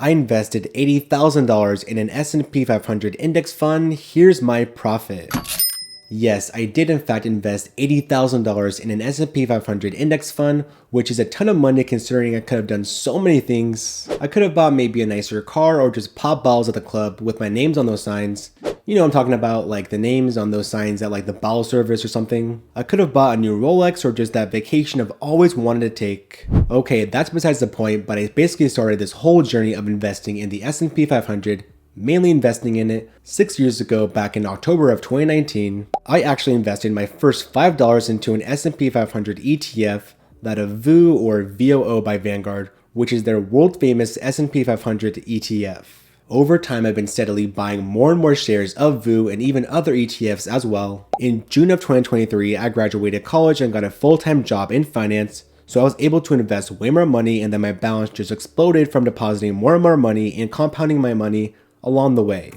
I invested $80,000 in an S&P 500 index fund. Here's my profit. Yes, I did in fact invest $80,000 in an S&P 500 index fund, which is a ton of money considering I could have done so many things. I could have bought maybe a nicer car or just pop bottles at the club with my names on those signs. You know I'm talking about, like the names on those signs at like the bottle service or something. I could have bought a new Rolex or just that vacation I've always wanted to take. Okay, that's besides the point, but I basically started this whole journey of investing in the S&P 500, mainly investing in it 6 years ago back in October of 2019. I actually invested my first $5 into an S&P 500 ETF, that of VOO or VOO by Vanguard, which is their world famous S&P 500 ETF. Over time, I've been steadily buying more and more shares of VOO and even other ETFs as well. In June of 2023, I graduated college and got a full-time job in finance, so I was able to invest way more money, and then my balance just exploded from depositing more and more money and compounding my money along the way,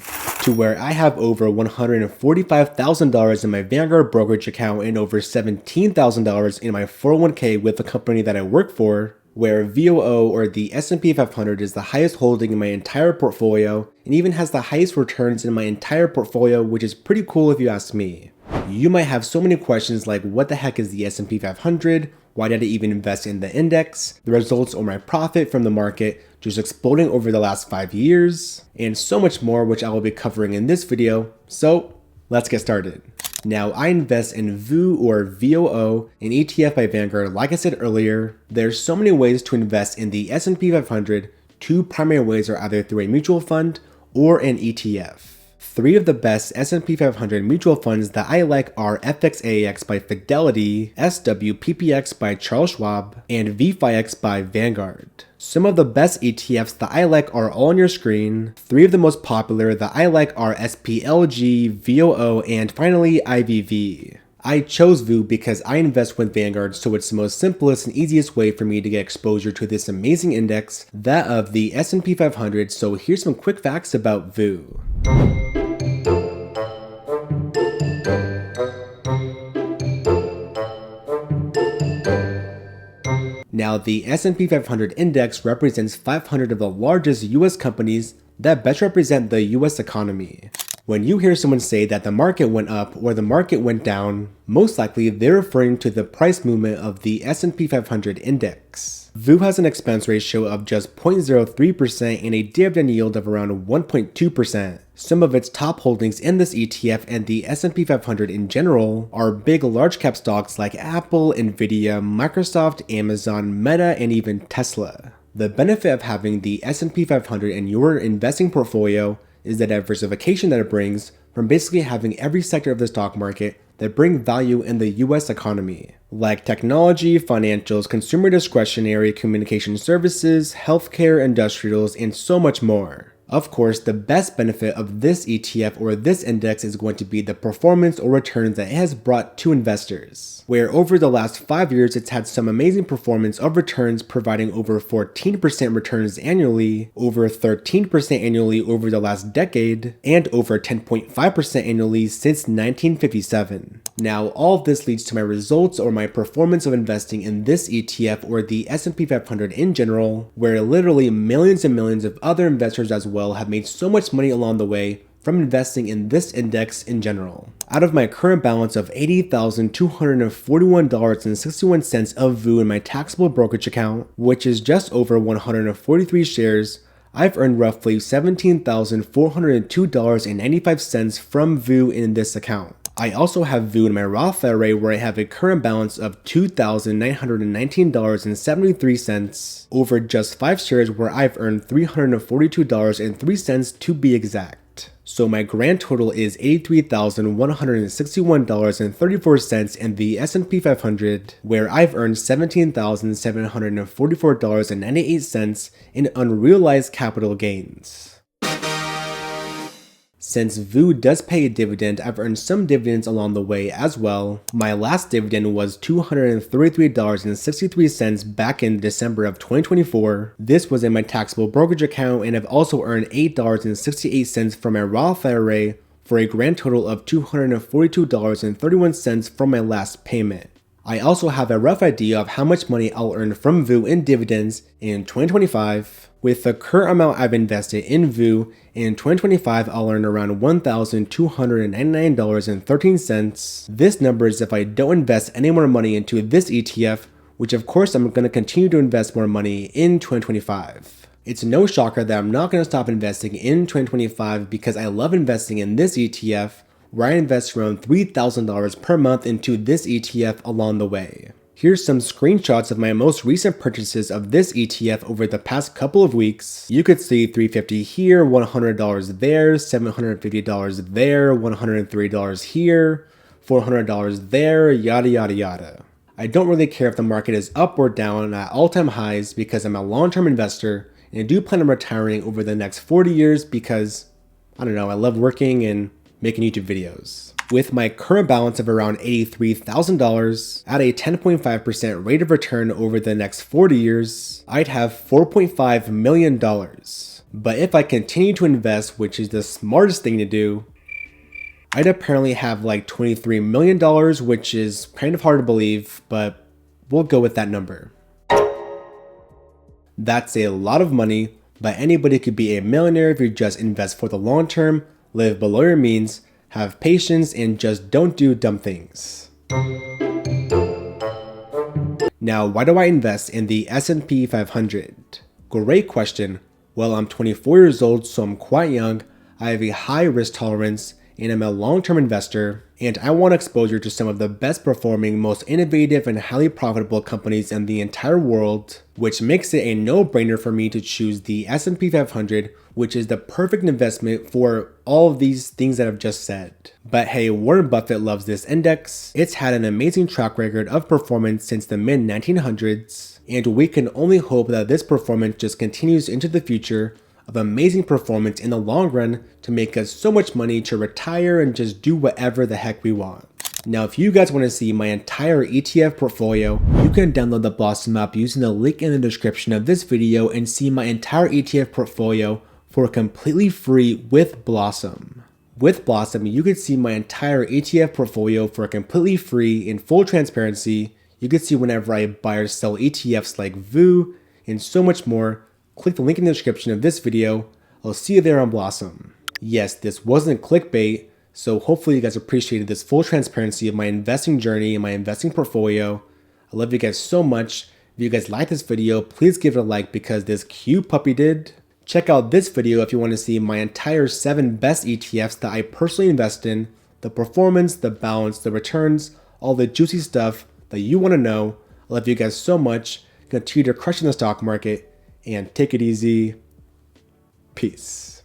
to where I have over $145,000 in my Vanguard brokerage account and over $17,000 in my 401k with the company that I work for, where VOO or the S&P 500 is the highest holding in my entire portfolio and even has the highest returns in my entire portfolio, which is pretty cool if you ask me. You might have so many questions like, what the heck is the S&P 500? Why did I even invest in the index? The results or my profit from the market just exploding over the last 5 years, and so much more, which I will be covering in this video. So let's get started. Now, I invest in VOO or VOO, an ETF by Vanguard. Like I said earlier, there's so many ways to invest in the S&P 500. Two primary ways are either through a mutual fund or an ETF. Three of the best S&P 500 mutual funds that I like are FXAX by Fidelity, SWPPX by Charles Schwab, and VFIX by Vanguard. Some of the best ETFs that I like are all on your screen. Three of the most popular that I like are SPLG, VOO, and finally IVV. I chose VOO because I invest with Vanguard, so it's the most simplest and easiest way for me to get exposure to this amazing index, that of the S&P 500. So here's some quick facts about VOO. Now, the S&P 500 index represents 500 of the largest US companies that best represent the US economy. When you hear someone say that the market went up or the market went down, most likely they're referring to the price movement of the S&P 500 index. VOO has an expense ratio of just 0.03% and a dividend yield of around 1.2%. Some of its top holdings in this ETF and the S&P 500 in general are big large cap stocks like Apple, Nvidia, Microsoft, Amazon, Meta, and even Tesla. The benefit of having the S&P 500 in your investing portfolio is the diversification that it brings from basically having every sector of the stock market that bring value in the US economy, like technology, financials, consumer discretionary, communication services, healthcare, industrials, and so much more. Of course, the best benefit of this ETF or this index is going to be the performance or returns that it has brought to investors, where over the last 5 years it's had some amazing performance of returns, providing over 14% returns annually, over 13% annually over the last decade, and over 10.5% annually since 1957. Now, all of this leads to my results or my performance of investing in this ETF or the S&P 500 in general, where literally millions and millions of other investors as well have made so much money along the way from investing in this index in general. Out of my current balance of $80,241.61 of VOO in my taxable brokerage account, which is just over 143 shares, I've earned roughly $17,402.95 from VOO in this account. I also have VOO in my Roth IRA, where I have a current balance of $2,919.73 over just 5 shares, where I've earned $342.03 to be exact. So my grand total is $83,161.34 in the S&P 500, where I've earned $17,744.98 in unrealized capital gains. Since VOO does pay a dividend, I've earned some dividends along the way as well. My last dividend was $233.63 back in December of 2024. This was in my taxable brokerage account, and I've also earned $8.68 from my Roth IRA for a grand total of $242.31 from my last payment. I also have a rough idea of how much money I'll earn from VOO in dividends in 2025. With the current amount I've invested in VOO, in 2025 I'll earn around $1,299.13. This number is if I don't invest any more money into this ETF, which of course I'm going to continue to invest more money in 2025. It's no shocker that I'm not going to stop investing in 2025 because I love investing in this ETF, where I invest around $3,000 per month into this ETF along the way. Here's some screenshots of my most recent purchases of this ETF over the past couple of weeks. You could see $350 here, $100 there, $750 there, $103 here, $400 there, yada yada yada. I don't really care if the market is up or down at all-time highs because I'm a long-term investor and I do plan on retiring over the next 40 years because, I don't know, I love working and making YouTube videos. With my current balance of around $83,000 at a 10.5% rate of return over the next 40 years, I'd have $4.5 million. But if I continue to invest, which is the smartest thing to do, I'd apparently have like $23 million, which is kind of hard to believe, but we'll go with that number. That's a lot of money, but anybody could be a millionaire if you just invest for the long term, live below your means, have patience, and just don't do dumb things. Now, why do I invest in the S&P 500? Great question. Well, I'm 24 years old, so I'm quite young. I have a high risk tolerance, and I'm a long-term investor, and I want exposure to some of the best performing, most innovative, and highly profitable companies in the entire world, which makes it a no-brainer for me to choose the S&P 500, which is the perfect investment for all of these things that I've just said. But hey, Warren Buffett loves this index. It's had an amazing track record of performance since the mid-1900s, and we can only hope that this performance just continues into the future of amazing performance in the long run to make us so much money to retire and just do whatever the heck we want. Now, if you guys want to see my entire ETF portfolio, you can download the Blossom app using the link in the description of this video and see my entire ETF portfolio for completely free with Blossom. With Blossom, you can see my entire ETF portfolio for completely free in full transparency. You can see whenever I buy or sell ETFs like VOO and so much more. Click the link in the description of this video. I'll see you there on Blossom. Yes, this wasn't clickbait, so hopefully you guys appreciated this full transparency of my investing journey and my investing portfolio. I love you guys so much. If you guys like this video, please give it a like because this cute puppy did. Check out this video if you want to see my entire 7 best ETFs that I personally invest in, the performance, the balance, the returns, all the juicy stuff that you want to know. I love you guys so much. Continue to crush in the stock market and take it easy. Peace.